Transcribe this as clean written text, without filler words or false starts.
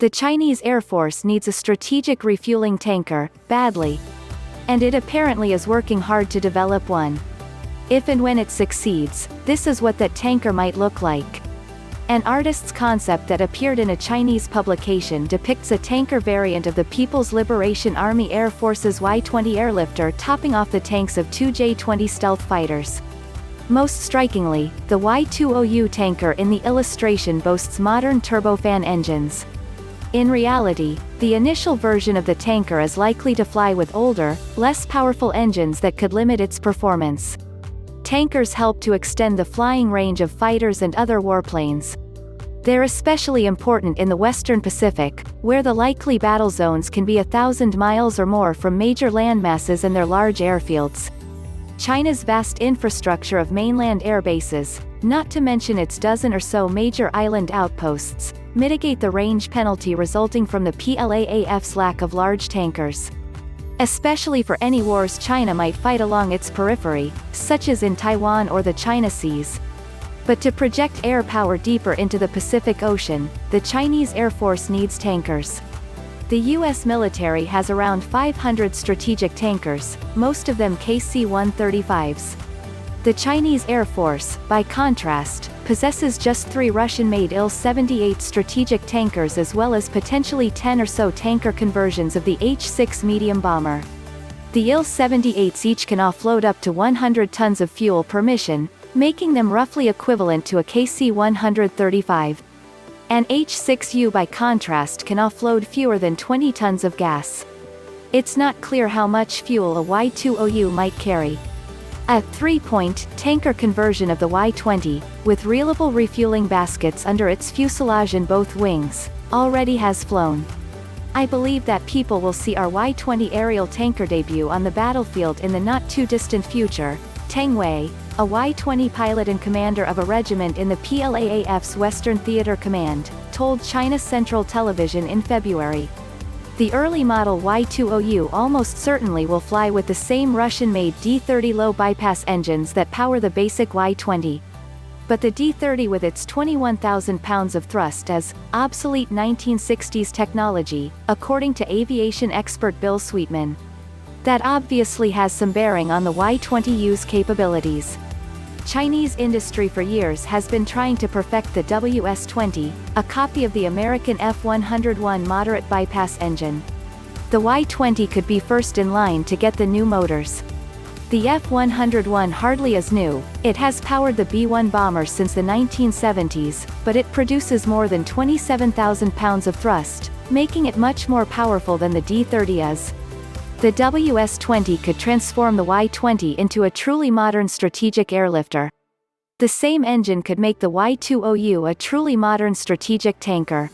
The Chinese Air Force needs a strategic refueling tanker, badly. And it apparently is working hard to develop one. If and when it succeeds, this is what that tanker might look like. An artist's concept that appeared in a Chinese publication depicts a tanker variant of the People's Liberation Army Air Force's Y-20 airlifter topping off the tanks of two J-20 stealth fighters. Most strikingly, the Y-20U tanker in the illustration boasts modern turbofan engines. In reality, the initial version of the tanker is likely to fly with older, less powerful engines that could limit its performance. Tankers help to extend the flying range of fighters and other warplanes. They're especially important in the Western Pacific, where the likely battle zones can be 1,000 miles or more from major landmasses and their large airfields. China's vast infrastructure of mainland air bases, not to mention its dozen or so major island outposts, mitigate the range penalty resulting from the PLAAF's lack of large tankers. Especially for any wars China might fight along its periphery, such as in Taiwan or the China Seas. But to project air power deeper into the Pacific Ocean, the Chinese Air Force needs tankers. The U.S. military has around 500 strategic tankers, most of them KC-135s. The Chinese Air Force, by contrast, possesses just 3 Russian-made Il-78 strategic tankers as well as potentially 10 or so tanker conversions of the H-6 medium bomber. The Il-78s each can offload up to 100 tons of fuel per mission, making them roughly equivalent to a KC-135. An H-6U by contrast can offload fewer than 20 tons of gas. It's not clear how much fuel a Y-20U might carry. A 3-point tanker conversion of the Y-20, with reelable refueling baskets under its fuselage in both wings, already has flown. I believe that people will see our Y-20 aerial tanker debut on the battlefield in the not-too-distant future. Teng Hui, a Y-20 pilot and commander of a regiment in the PLAAF's Western Theater Command, told China Central Television in February. The early model Y-20U almost certainly will fly with the same Russian-made D30 low-bypass engines that power the basic Y-20. But the D30 with its 21,000 pounds of thrust is obsolete 1960s technology, according to aviation expert Bill Sweetman. That obviously has some bearing on the Y-20U's capabilities. Chinese industry for years has been trying to perfect the WS-20, a copy of the American F101 moderate bypass engine. The Y-20 could be first in line to get the new motors. The F101 hardly is new, it has powered the B-1 bomber since the 1970s, but it produces more than 27,000 pounds of thrust, making it much more powerful than the D30 is. The WS-20 could transform the Y-20 into a truly modern strategic airlifter. The same engine could make the Y-20U a truly modern strategic tanker.